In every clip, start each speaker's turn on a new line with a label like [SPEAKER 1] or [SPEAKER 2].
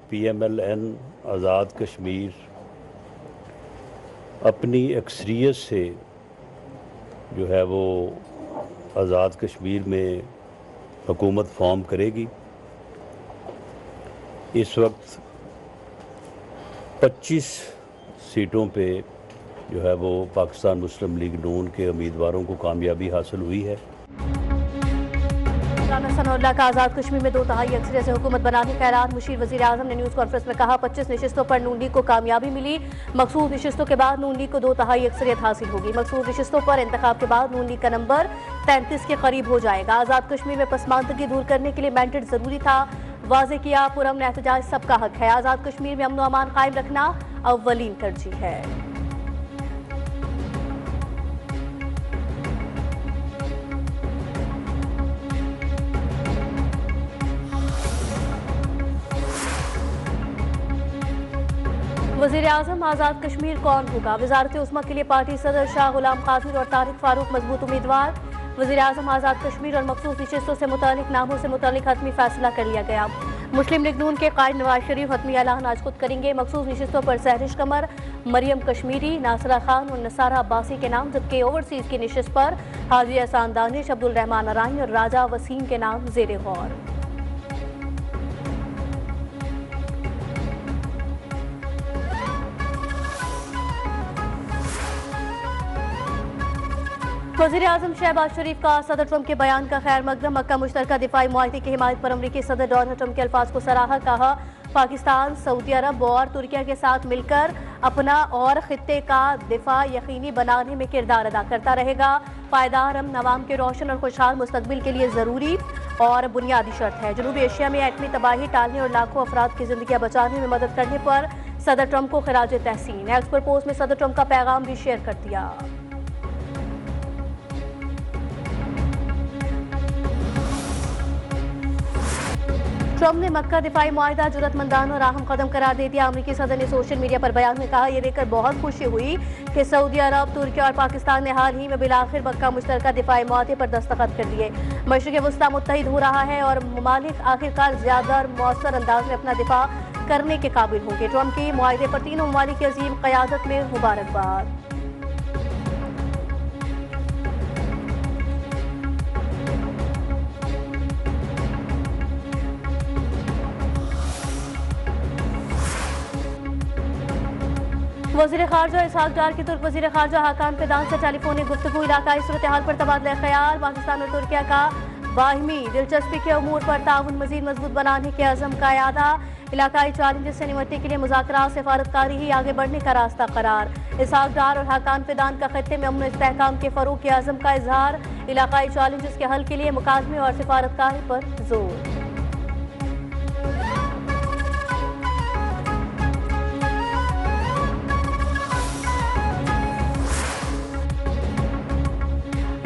[SPEAKER 1] PMLN Azad Kashmir अपनी अक्सरियत से जो है वो आज़ाद कश्मीर में हुकूमत फॉर्म करेगी। इस वक्त 25 सीटों पे जो है वो पाकिस्तान मुस्लिम लीग नून के उम्मीदवारों को कामयाबी हासिल हुई है।
[SPEAKER 2] राना सनाउल्लाह का आज़ाद कश्मीर में 2/3 अक्सरियत से हुकूमत बनाने का ऐलान। मुशीर वज़ीर आज़म ने न्यूज़ कॉन्फ्रेंस में कहा 25 नशिस्तों पर नून लीग को कामयाबी मिली। मखसूस नशिस्तों के बाद नून लीग को 2/3 अक्सरियत हासिल होगी। मखसूस नशिस्तों पर इंतखाब के बाद नून लीग का नंबर 33 के करीब हो जाएगा। आज़ाद कश्मीर में पसमानदगी दूर करने के लिए मैंडेट जरूरी था। वाज़ेह किया पुरअमन एहतजाज सबका हक है। आज़ाद कश्मीर में अमन व अमान कायम रखना अव्वलीन तरजीह है। वज़ीर आज़म आज़ाद कश्मीर कौन होगा? वज़ारत उस्मा के लिए पार्टी सदर शाह गुलाम कादिर और तारिक फारूक मजबूत उम्मीदवार। वज़ीर आज़म आज़ाद कश्मीर और मखसूस नशिस्तों से मुतालिक नामों से मुतालिक हतमी फैसला कर लिया गया। मुस्लिम लीग नून के कायद नवाज शरीफ हतमी ऐलान आज खुद करेंगे। मखसूस नशिस्तों पर सहरिश कमर, मरियम कश्मीरी, नासरा खान और नसारा अब्बासी के नाम, जबकि ओवरसीज की नशिस्त पर हाजी एहसान दानिश, अब्दुल रहमान अरानी और राजा वसीम के नाम ज़ेरे गौर। वज़ीर आज़म शहबाज शरीफ का सदर ट्रंप के बयान का खैर मकदम। मक्का मुश्तरका दिफाई मुआहदे की हिमायत पर अमरीकी सदर डोनाल्ड ट्रंप के अल्फाज को सराहा। कहा पाकिस्तान सऊदी अरब और तुर्किया के साथ मिलकर अपना और खित्ते का दिफा यकीनी बनाने में किरदार अदा करता रहेगा। पायदार अमन अवाम के रोशन और खुशहाल मुस्तकबिल के लिए ज़रूरी और बुनियादी शर्त है। जनूबी एशिया में एटमी तबाही टालने और लाखों अफराद की जिंदगियां बचाने में मदद करने पर सदर ट्रंप को खिराज तहसीन। एक्स पर पोस्ट में सदर ट्रंप का पैगाम भी शेयर कर दिया। ट्रंप ने मक्का दिफाई मुआहिदा जुर्रतमंदाना और अहम कदम करार दे दिया। अमरीकी सदर ने सोशल मीडिया पर बयान में कहा, यह देखकर बहुत खुशी हुई कि सऊदी अरब, तुर्की और पाकिस्तान ने हाल ही में बिलाखिर मक्का मुश्तरका दिफाई मुआहदे पर दस्तखत कर दिए। मशरिक़ वस्ता मुत्तहिद हो रहा है और ममालिक आखिरकार ज्यादा मौसर अंदाज में अपना दिफा करने के काबिल होंगे। ट्रंप की मुआहदे पर तीनों ममालिक की अजीम क़यादत में मुबारकबाद। वज़ीर ख़ारजा इसहाक़ डार की तुर्क वज़ीर ख़ारजा हाकान फिदान से टेलीफोनिक गुफ्तगू, इलाकाई सूरत हाल पर तबादला ख्याल। पाकिस्तान और तुर्किया का बाहिमी दिलचस्पी के अमूर पर ताउन मज़ीद मजबूत बनाने के अज़म का यादा। इलाकाई चैलेंजेस से निपटने के लिए मुज़ाकरात सिफारतकारी ही आगे बढ़ने का रास्ता करार। इसहाक़ डार और हाकान फिदान का खत्ते में अमन इस्तेहकाम के फ़रोग़ के अज़म का इजहार। इलाकाई चैलेंजेस के हल के लिए मुकालमे और सिफारतकारी पर जोर।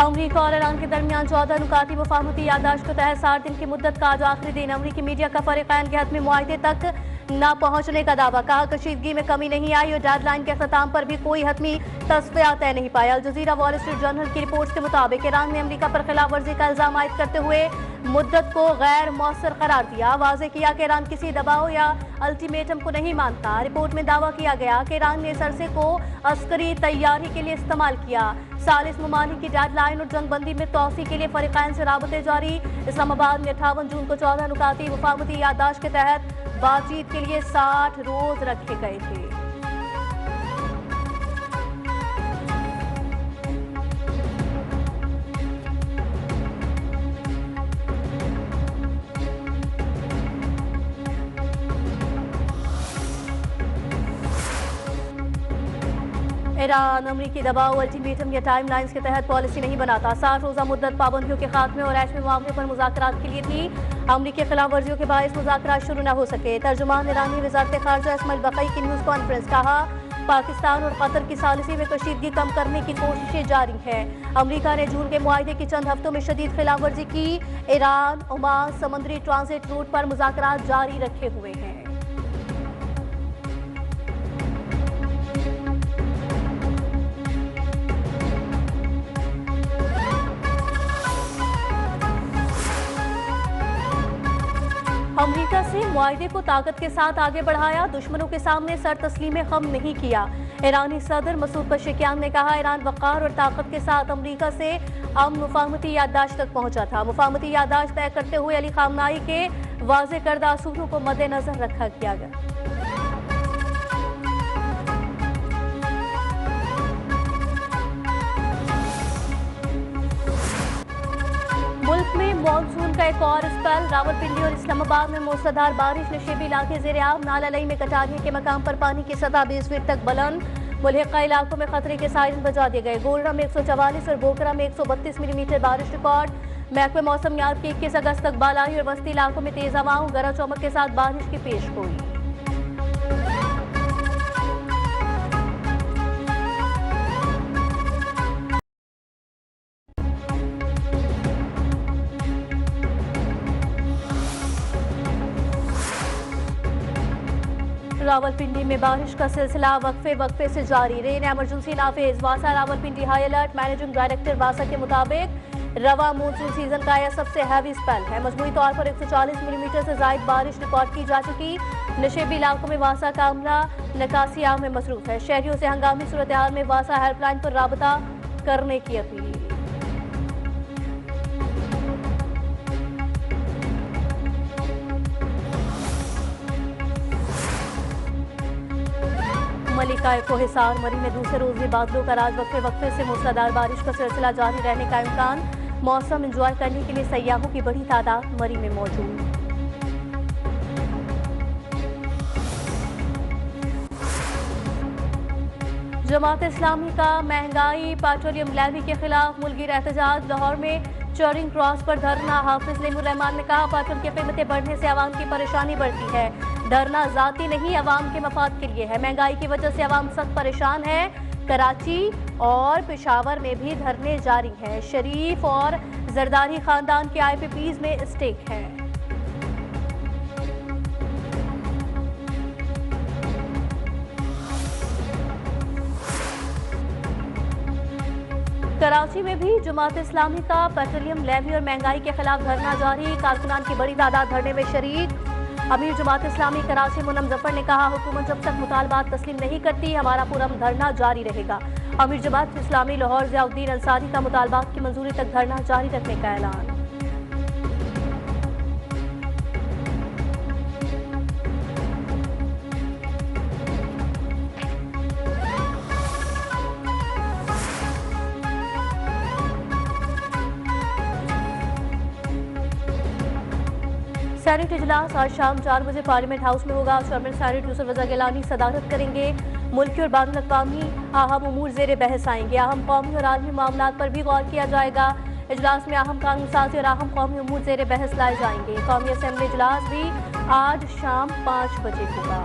[SPEAKER 2] अमरीका और ईरान के दरमियान 14 नुकाती मुफाहमती याददाश्त के तहत 60 दिन की मुद्दत का आज आखिरी दिन। अमरीकी मीडिया का फरीक़ैन के हतमी मुआहदे तक न पहुंचने का दावा। कहा कशीदगी में कमी नहीं आई और डेडलाइन के अख्ताम पर भी कोई हतमी तस्वीर तय नहीं पाया। Al Jazeera Wall Street Journal की रिपोर्ट के मुताबिक ईरान ने अमरीका पर खिलाफ वर्जी का इल्जाम आयद करते हुए मुद्दत को गैर मौसर करार दिया। वाज़ेह किया कि ईरान किसी दबाव या अल्टीमेटम को नहीं मानता। रिपोर्ट में दावा किया गया कि ईरान ने इस अरसे को अस्करी तैयारी के लिए इस्तेमाल किया। सालिस ममालिक की डेडलाइन और जंगबंदी में तोसी के लिए फरीक़ैन से राबते जारी। इस्लामाबाद में 58 जून को 14 नुकाती मुफाहमती याददाश्त के तहत बातचीत के लिए 60 रोज रखे गए थे। ईरान अमरीकी दबाव, अल्टीमेटम या टाइमलाइंस के तहत पॉलिसी नहीं बनाता। 60 रोजा मुद्दत पाबंदियों के खात्मे और एटमी मामले पर मुज़ाकरात के लिए थी। अमरीकी खिलाफ वर्जियों के बायस मुज़ाकरात शुरू न हो सके। तर्जुमान ईरानी वज़ारत ख़ारजा इस्माइल बक़ई की न्यूज़ कॉन्फ्रेंस। कहा पाकिस्तान और कतर की सालिसी में कशीदगी कम करने की कोशिशें जारी हैं। अमरीका ने जून के मुआहदे की चंद हफ्तों में शदीद खिलाफ वर्जी की। ईरान ओमान समुद्री ट्रांजिट रूट पर मुज़ाकरात जारी रखे हुए हैं। अमेरिका से मुआहदे को ताकत के साथ आगे बढ़ाया, दुश्मनों के सामने सर तस्लीम खम नहीं किया। ईरानी सदर मसूद पशेकियान ने कहा, ईरान वक़ार और ताकत के साथ अमेरिका से मुफाहमती याददाश्त तक पहुंचा था। मुफाहमती याददाश्त तय करते हुए अली खामनाई के वाज़े करदा असूलों को मद्देनजर रखा किया गया। मुल्क में मानसून का एक और स्पेल, रावलपिंडी और इस्लामाबाद में मूसलाधार बारिश, नशेबी इलाके ज़ेर-आब, नाला लई में कटारिया के मकाम पर पानी की सतह 20 फीट तक बुलंद, मुल्हिका इलाकों में खतरे के सायरन बजा दिए गए। गोलरा में 144 और बोकरा में 132 मिलीमीटर बारिश रिकॉर्ड। महकमे मौसमियात की 21 अगस्त तक बालाई और वस्ती इलाकों में तेज हवाओं, गरज चमक के साथ बारिश की पेशगोई। रावलपिंडी में बारिश का सिलसिला वक्फे से जारी, रेन एमरजेंसी नाफिज। वासा Rawalpindi high alert. Managing director वासा के मुताबिक रवा मानसून सीजन का यह सबसे हैवी स्पेल है। मजमूई तौर पर 140 मिलीमीटर से जायद बारिश रिकॉर्ड की जा चुकी। नशेबी इलाकों में वासा का अमला नकासिया में मसरूफ है। शहरियों से हंगामी सूरत हाल में वासा हेल्पलाइन पर राबता करने की अपील। मलिका को हिसार मरी में दूसरे रोज भी बादलों का राज, वक्फे से मूसलाधार बारिश का सिलसिला जारी रहने का इम्कान। मौसम एंजॉय करने के लिए सयाहों की बड़ी तादाद मरी में मौजूद। जमात इस्लामी का महंगाई पेट्रोलियम लेवी के खिलाफ मुल्की एहतजाज। लाहौर में चेरिंग क्रॉस पर धरना। हाफिज रहमान ने कहा, पेट्रोल की कीमतें बढ़ने से आवाम की परेशानी बढ़ती है। धरना जाती नहीं, आवाम के मफाद के लिए है। महंगाई की वजह से आवाम सख्त परेशान है। कराची और पेशावर में भी धरने जारी हैं। शरीफ और जरदारी खानदान के IPPs में स्टेक है। कराची में भी जमात इस्लामी का पेट्रोलियम लेवी और महंगाई के खिलाफ धरना जारी। कारकुनान की बड़ी तादाद धरने में शरीक। अमीर जमात इस्लामी कराची मुनम जफर ने कहा, हुकूमत जब तक मुतालबात तस्लीम नहीं करती, हमारा पुरअमन धरना जारी रहेगा। अमीर जमात इस्लामी लाहौर ज़ियाउद्दीन अंसारी का मुतालबात की मंजूरी तक धरना जारी रखने का ऐलान। सेनेट इजलास आज शाम 4 बजे पार्लियामेंट हाउस में होगा। चेयरमैन सेनेट यूसुफ रजा गिलानी सदारत करेंगे। मुल्की और बैनुल अक़वामी अहम उमूर ज़ेर बहस आएंगे। अहम कौमी और आलमी मामलात पर भी गौर किया जाएगा। इजलास में अहम कानून साजी और अहम कौमी उमूर ज़ेर बहस लाए जाएंगे। कौमी असम्बली इजलास भी आज शाम 5 बजे होगा।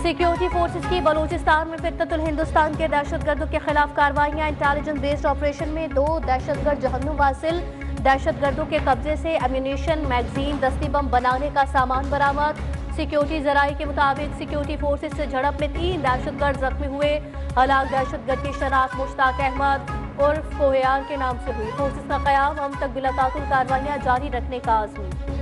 [SPEAKER 2] सिक्योरिटी फोर्सेस की बलूचिस्तान में फितरतुल हिंदुस्तान के दहशतगर्दों के खिलाफ कार्रवाइयां। इंटेलिजेंस बेस्ड ऑपरेशन में 2 दहशतगर्द जहन्नुम वासिल। दहशतगर्दों के कब्जे से एम्यूनिशन, मैगजीन, दस्ती बम बनाने का सामान बरामद। सिक्योरिटी जराये के मुताबिक सिक्योरिटी फोर्सेस से झड़प में 3 दहशतगर्द जख्मी हुए। हलाक दहशतगर्द की शनाख्त मुश्ताक अहमद उर्फ कोहयार के नाम से हुई। फोर्सेस का क़याम हम तक बिला ताकुल कार्रवाइयां जारी रखने का आज़म।